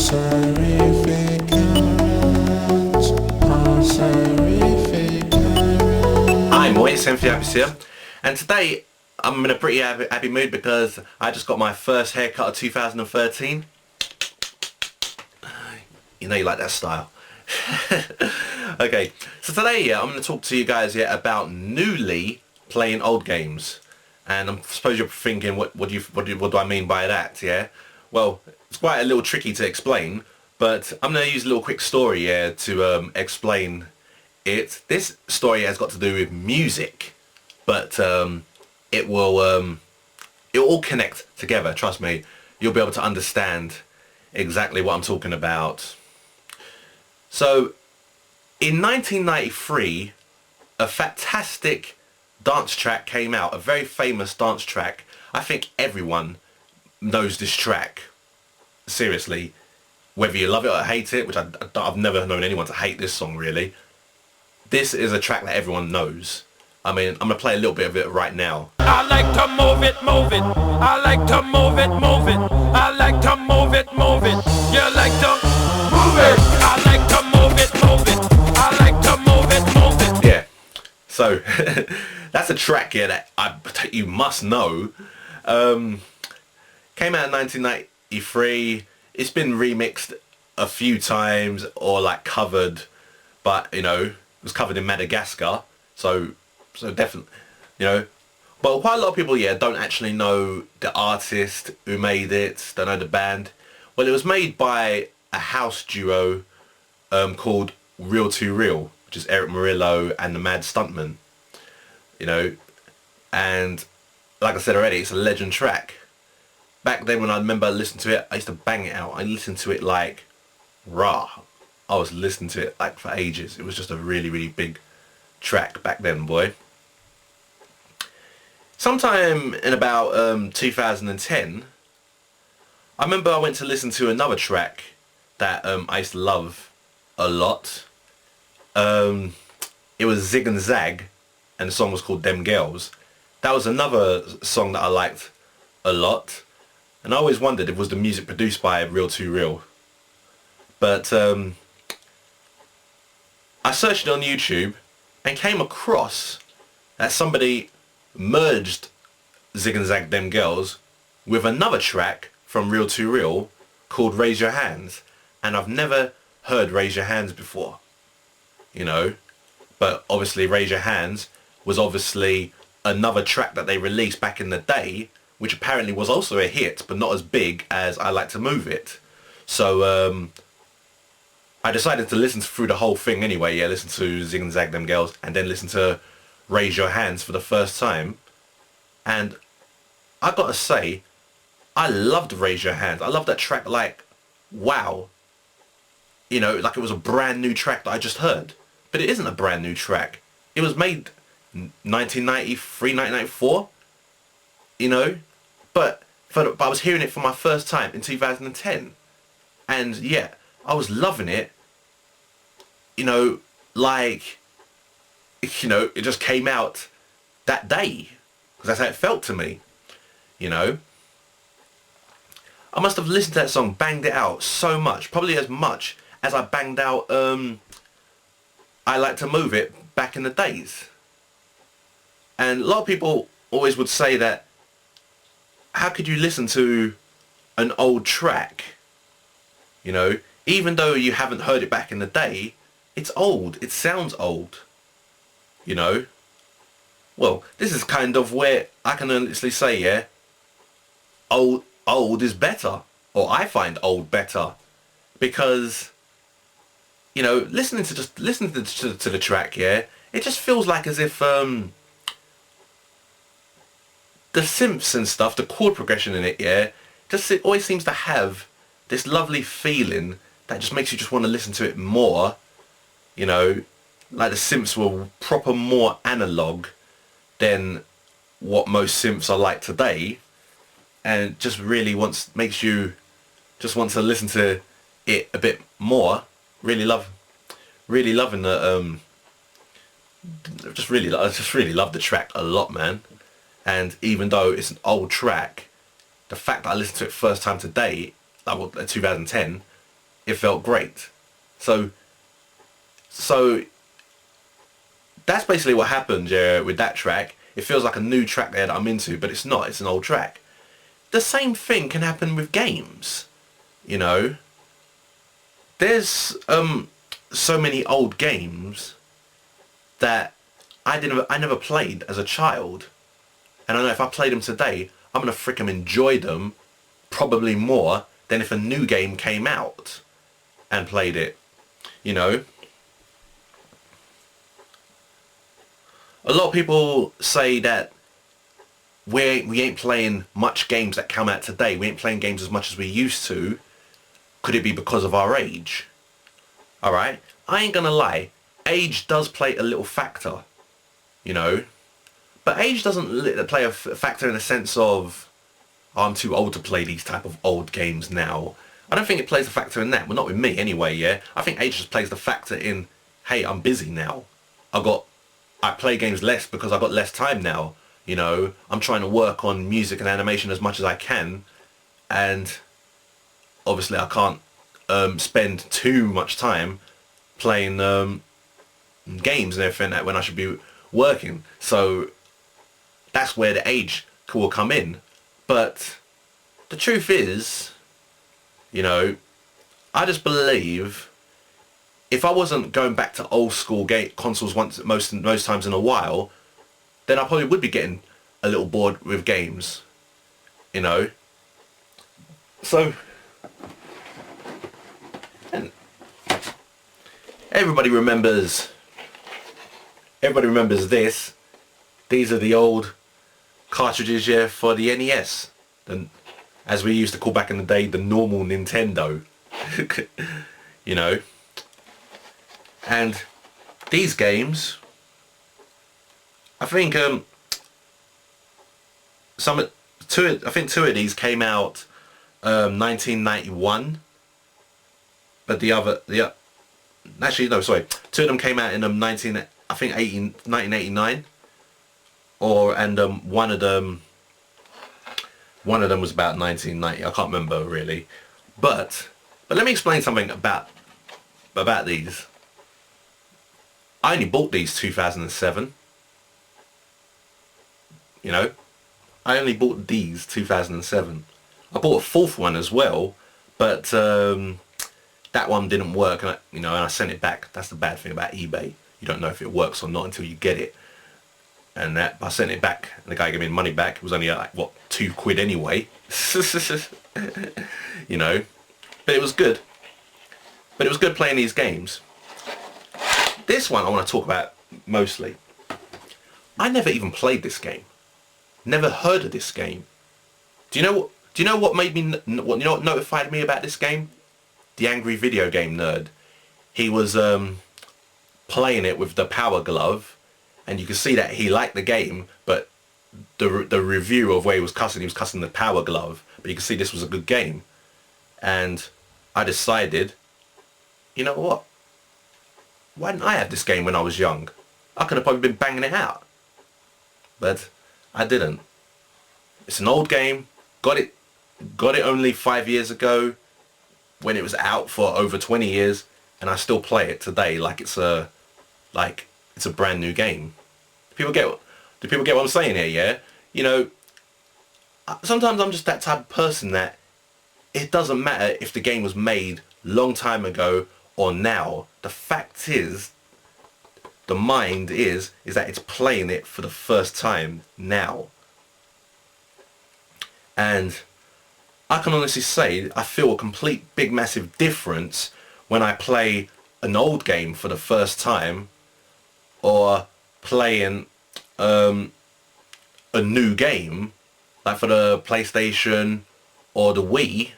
Hi, it's TEMPHUiBIS here, and today I'm in a pretty happy mood because I just got my first haircut of 2013. You know you like that style. Okay, so today I'm going to talk to you guys about newly playing old games, and I suppose you're thinking, what do I mean by that? Yeah, well, it's quite a little tricky to explain, but I'm going to use a little quick story to explain it. This story has got to do with music, but it will all connect together. Trust me, you'll be able to understand exactly what I'm talking about. So, in 1993, a fantastic dance track came out, a very famous dance track. I think everyone knows this track. Seriously, whether you love it or hate it, which I've never known anyone to hate this song really. This is a track that everyone knows. I mean, I'm going to play a little bit of it right now. I like to move it, move it. I like to move it, move it. I like to move it, move it. You like to move it. I like to move it, move it. I like to move it, move it. Yeah. So, that's a track here that you must know. Came out in 1993. It's been remixed a few times or like covered, but you know, it was covered in Madagascar. So definitely, you know, but quite a lot of people, don't actually know the artist who made it, don't know the band. Well, it was made by a house duo called Real to Real, which is Eric Murillo and the Mad Stuntman, you know, and like I said already, it's a legend track. Back then when I remember listening to it, I used to bang it out. I listened to it like, rah. I was listening to it like for ages. It was just a really, really big track back then, boy. Sometime in about 2010, I remember I went to listen to another track that I used to love a lot. It was Zig and Zag, and the song was called Dem Girls. That was another song that I liked a lot, and I always wondered if it was the music produced by Real to Real. But I searched it on YouTube and came across that somebody merged Zig and Zag Dem Girls with another track from Real to Real called Raise Your Hands, and I've never heard Raise Your Hands before, you know, but obviously Raise Your Hands was obviously another track that they released back in the day, which apparently was also a hit but not as big as I Like to Move It. So I decided to listen through the whole thing anyway, listen to Zig and Zag Dem Girls and then listen to Raise Your Hands for the first time. And I gotta say, I loved Raise Your Hands. I loved that track like, wow. You know, like it was a brand new track that I just heard. But it isn't a brand new track. It was made 1993, 1994, you know. But I was hearing it for my first time in 2010. And yeah, I was loving it, you know, like, you know, it just came out that day, because that's how it felt to me, you know. I must have listened to that song, banged it out so much, probably as much as I banged out I Like to Move It back in the days. And a lot of people always would say that, how could you listen to an old track, you know, even though you haven't heard it back in the day, it's old. It sounds old, you know. Well, this is kind of where I can honestly say, old is better, or I find old better, because, you know, listening to the track, it just feels like as if the synths and stuff, the chord progression in it, it always seems to have this lovely feeling that just makes you just want to listen to it more, you know, like the synths were proper more analog than what most synths are like today, and just really makes you just want to listen to it a bit more. Really loving the I just really love the track a lot, man. And even though it's an old track, the fact that I listened to it first time today, like 2010, it felt great. So that's basically what happened, yeah, with that track. It feels like a new track there that I'm into, but it's not. It's an old track. The same thing can happen with games, you know. There's so many old games that I never played as a child, and I know if I play them today, I'm gonna frickin' enjoy them probably more than if a new game came out and played it, you know. A lot of people say that we ain't playing much games that come out today. We ain't playing games as much as we used to. Could it be because of our age? Alright, I ain't gonna lie, age does play a little factor, you know. But age doesn't play a factor in the sense of, oh, I'm too old to play these type of old games now. I don't think it plays a factor in that. Well, not with me anyway, yeah. I think age just plays the factor in, hey, I'm busy now. I play games less because I've got less time now. You know, I'm trying to work on music and animation as much as I can. And obviously I can't spend too much time playing games and everything that when I should be working. So that's where the age will come in. But the truth is, you know, I just believe if I wasn't going back to old school consoles most times in a while, then I probably would be getting a little bored with games, you know. So, and everybody remembers this. These are the old cartridges, yeah, for the NES, and as we used to call back in the day, the normal Nintendo. You know. And these games, I think two of these came out 1991, but actually no, sorry, two of them came out in 1989, one of them was about 1990. I can't remember really, but let me explain something about these. I only bought these 2007. You know, I only bought these 2007. I bought a fourth one as well, but that one didn't work, and I sent it back. That's the bad thing about eBay. You don't know if it works or not until you get it. And I sent it back, and the guy gave me the money back. It was only like, what, £2 anyway. You know, but it was good. But it was good playing these games. This one I want to talk about mostly. I never even played this game. Never heard of this game. Do you know what notified me about this game? The Angry Video Game Nerd. He was playing it with the Power Glove, and you could see that he liked the game, but the review of where he was cussing the Power Glove, but you could see this was a good game. And I decided, you know what? Why didn't I have this game when I was young? I could have probably been banging it out. But I didn't. It's an old game. Got it only 5 years ago when it was out for over 20 years, and I still play it today like it's a brand new game. Do people get what I'm saying here, yeah? You know, sometimes I'm just that type of person that it doesn't matter if the game was made long time ago or now. The fact is, the mind is that it's playing it for the first time now. And I can honestly say I feel a complete big massive difference when I play an old game for the first time or playing a new game like for the PlayStation or the Wii.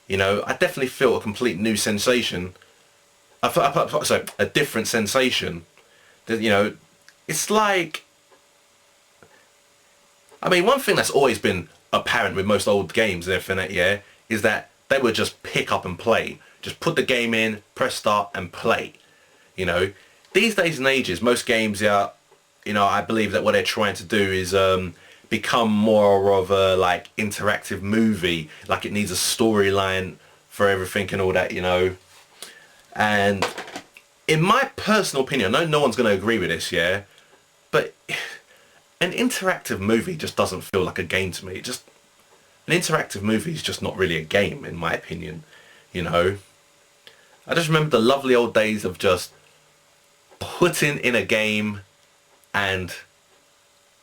You know, I definitely feel a complete new sensation. A different sensation. You know, it's like, I mean, one thing that's always been apparent with most old games and everything, yeah, is that they would just pick up and play. Just put the game in, press start and play. You know, these days and ages, most games, yeah, you know, I believe that what they're trying to do is become more of a like interactive movie. Like it needs a storyline for everything and all that, you know. And in my personal opinion, I know no one's going to agree with this, yeah, but an interactive movie just doesn't feel like a game to me. An interactive movie is just not really a game, in my opinion, you know. I just remember the lovely old days of just putting in a game and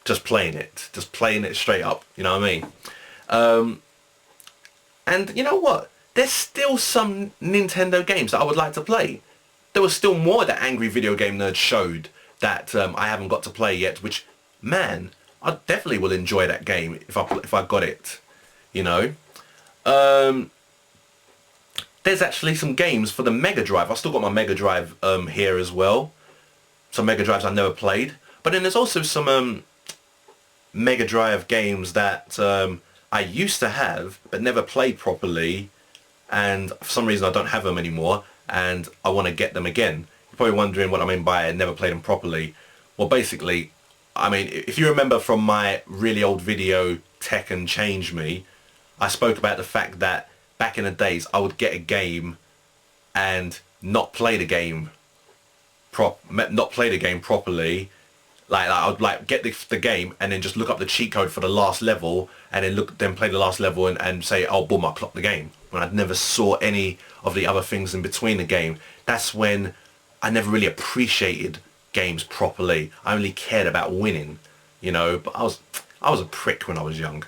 just playing it straight up, you know what I mean? And you know what? There's still some Nintendo games that I would like to play. There was still more that Angry Video Game Nerd showed that I haven't got to play yet, which, man, I definitely will enjoy that game if I got it, you know. There's actually some games for the Mega Drive. I've still got my Mega Drive here as well. Some Mega Drives I never played. But then there's also some Mega Drive games that I used to have but never played properly, and for some reason I don't have them anymore, and I want to get them again. You're probably wondering what I mean by I never played them properly. Well, basically, I mean, if you remember from my really old video, Tech and Change Me, I spoke about the fact that back in the days I would get a game and not play the game properly. Like I would like get the game and then just look up the cheat code for the last level and then play the last level and say, oh boom, I clocked the game, when I'd never saw any of the other things in between the game. That's when I never really appreciated games properly. I only cared about winning, you know. But I was a prick when I was young,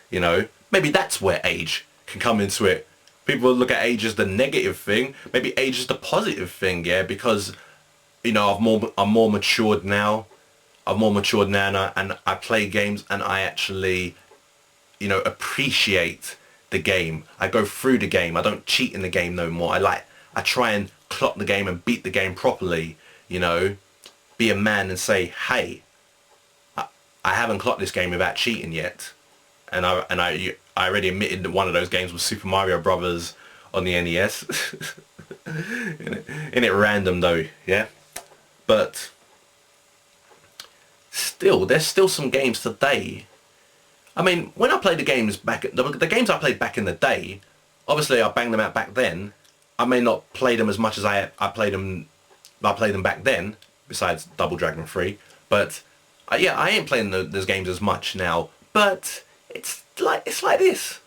you know. Maybe that's where age can come into it. People look at age as the negative thing. Maybe age is the positive thing, yeah, because, you know, I'm more matured now. And I play games and I actually, you know, appreciate the game. I go through the game. I don't cheat in the game no more. I try and clock the game and beat the game properly, you know. Be a man and say, hey, I haven't clocked this game without cheating yet. And I already admitted that one of those games was Super Mario Brothers on the NES. In it random though, yeah. But still, there's still some games today. I mean, when I played the games the games I played back in the day, obviously I banged them out back then. I may not play them as much as I played them back then, besides Double Dragon 3. But yeah, I ain't playing those games as much now. But it's like this.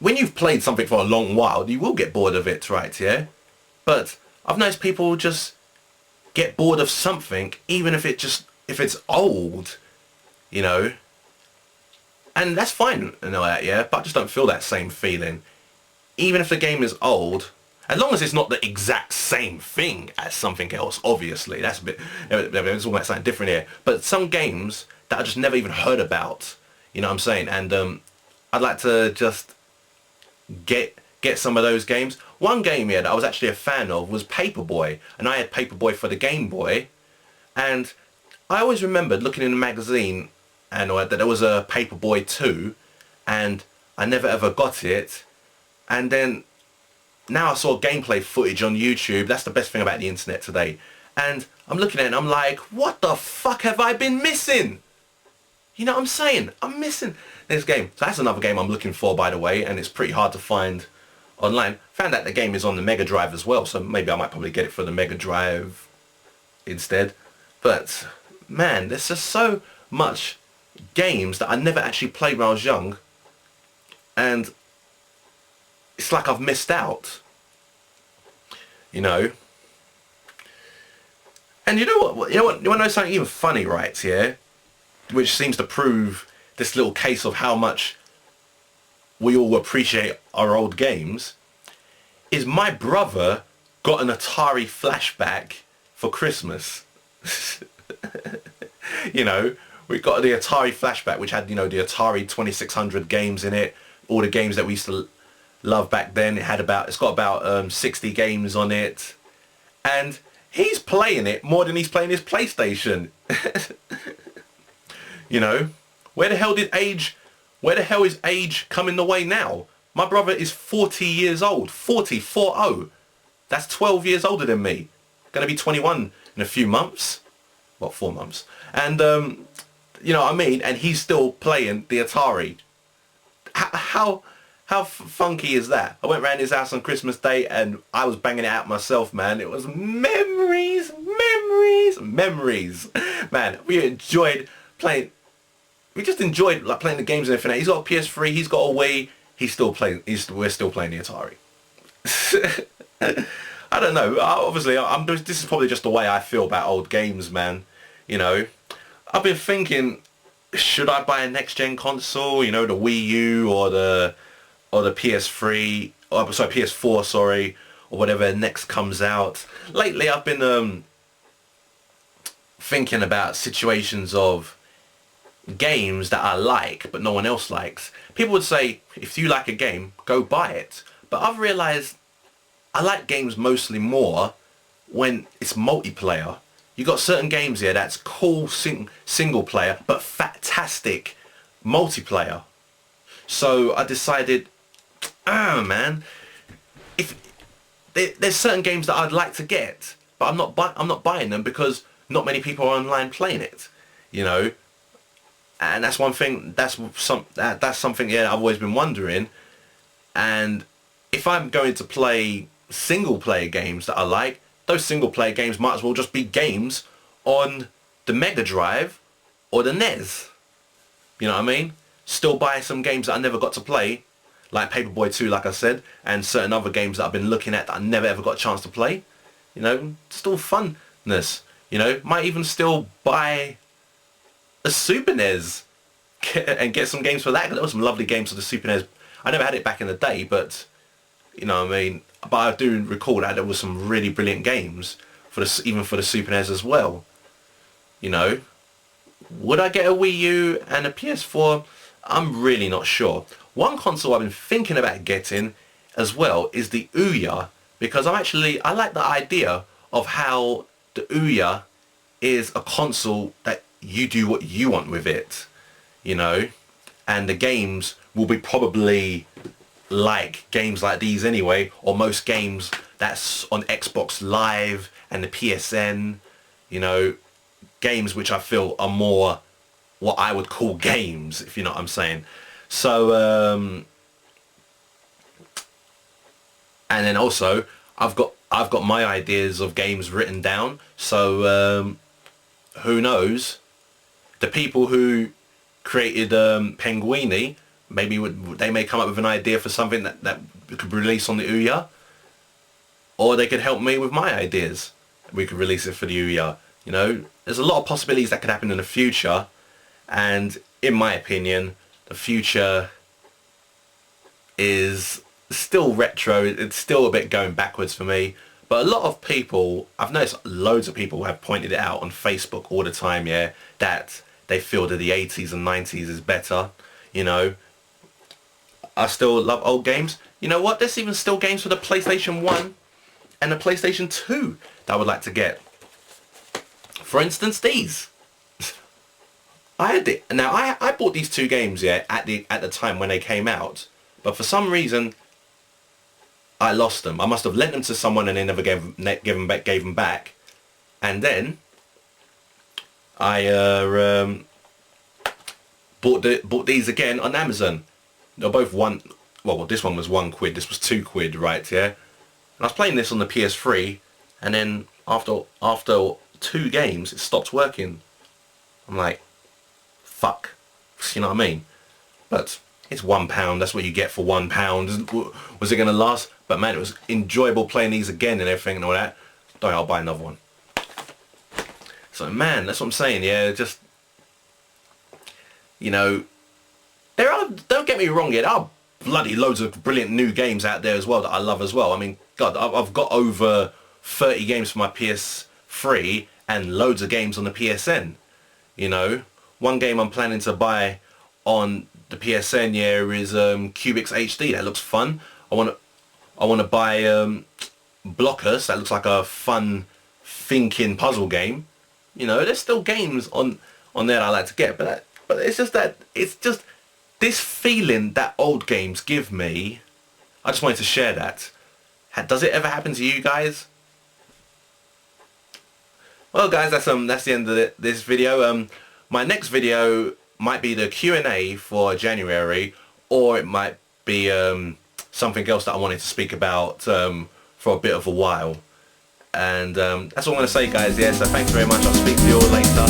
When you've played something for a long while, you will get bored of it, right? Yeah. But I've noticed people just get bored of something, even if it's old, you know. And that's fine and all that, yeah. But I just don't feel that same feeling, even if the game is old. As long as it's not the exact same thing as something else, obviously. That's a bit, it's all about something different here. But some games that I just never even heard about, you know what I'm saying? And I'd like to just get some of those games. One game here that I was actually a fan of was Paperboy, and I had Paperboy for the Game Boy, and I always remembered looking in the magazine and that there was a Paperboy 2, and I never ever got it. And then now I saw gameplay footage on YouTube. That's the best thing about the internet today. And I'm looking at it and I'm like, what the fuck have I been missing? You know what I'm saying? I'm missing this game. So that's another game I'm looking for, by the way, and it's pretty hard to find online. Found out the game is on the Mega Drive as well, so maybe I might probably get it for the Mega Drive instead. But man, there's just so much games that I never actually played when I was young, and it's like I've missed out, you know. And you know what? You want to know something even funny, right? Here, which seems to prove this little case of how much we all appreciate our old games, is my brother got an Atari flashback for Christmas. You know, we got the Atari flashback, which had, you know, the Atari 2600 games in it, all the games that we used to love back then. It's got about 60 games on it, and he's playing it more than he's playing his PlayStation. You know, where the hell is age come in the way now? My brother is 40 years old. 40. That's 12 years older than me. Gonna be 21 in a few months. Well, 4 months. And, you know what I mean? And he's still playing the Atari. How How funky is that? I went round his house on Christmas Day and I was banging it out myself, man. It was memories, memories, memories. Man, we enjoyed playing. We just enjoyed like playing the games and everything. He's got a PS3. He's got a Wii. He's still playing. We're still playing the Atari. I don't know. Obviously, this is probably just the way I feel about old games, man. You know, I've been thinking, should I buy a next gen console? You know, the Wii U or the PS3, or sorry, PS4, sorry, or whatever next comes out. Lately, I've been thinking about situations of games that I like but no one else likes. People would say, if you like a game, go buy it. But I've realised I like games mostly more when it's multiplayer. You got certain games here that's cool single player but fantastic multiplayer. So I decided, man, if there's certain games that I'd like to get, but I'm not buying them because not many people are online playing it, you know. And that's one thing. That's something. Yeah, I've always been wondering. And if I'm going to play single player games that I like, those single player games might as well just be games on the Mega Drive or the NES. You know what I mean? Still buy some games that I never got to play, like Paperboy 2, like I said, and certain other games that I've been looking at that I never ever got a chance to play. You know, still funness. You know, might even still buy a Super NES and get some games for that. There were some lovely games for the Super NES. I never had it back in the day, but you know what I mean. But I do recall that there was some really brilliant games for even for the Super NES as well. You know, would I get a Wii U and a PS4? I'm really not sure. One console I've been thinking about getting as well is the Ouya, because I like the idea of how the Ouya is a console that you do what you want with it, you know, and the games will be probably like games like these anyway, or most games that's on Xbox Live and the PSN, you know, games which I feel are more what I would call games, if you know what I'm saying. So and then also I've got my ideas of games written down, so who knows, the people who created Penguini, maybe they may come up with an idea for something that could release on the Ouya, or they could help me with my ideas. We could release it for the Ouya. You know, there's a lot of possibilities that could happen in the future, and in my opinion, the future is still retro. It's still a bit going backwards for me. But a lot of people, I've noticed loads of people have pointed it out on Facebook all the time, yeah, that they feel that the 80s and 90s is better, you know. I still love old games. You know what? There's even still games for the PlayStation 1 and the PlayStation 2 that I would like to get. For instance, these. I had it. Now, I bought these two games, yeah, at the time when they came out. But for some reason, I lost them. I must have lent them to someone and they never gave them back. And then I bought these again on Amazon. They're both one. Well, this one was £1. This was £2, right? Yeah. And I was playing this on the PS3, and then after 2 games, it stopped working. I'm like, fuck. You know what I mean? But it's £1. That's what you get for £1. Was it going to last? But man, it was enjoyable playing these again and everything and all that. Don't, I'll buy another one. So man, that's what I'm saying. Yeah, just, you know, there are, don't get me wrong, there are bloody loads of brilliant new games out there as well that I love as well. I mean, God, I've got over 30 games for my PS3 and loads of games on the PSN. You know, one game I'm planning to buy on the PSN, yeah, is Cubics HD. That looks fun. I want to buy Blockers. That looks like a fun thinking puzzle game. You know, there's still games on there that I like to get, but it's just this feeling that old games give me. I just wanted to share that. Does it ever happen to you guys? Well, guys, that's the end of this video. My next video might be the Q&A for January, or it might be something else that I wanted to speak about for a bit of a while. And that's all I'm going to say, guys. Yeah, so thanks very much. I'll speak to you all later.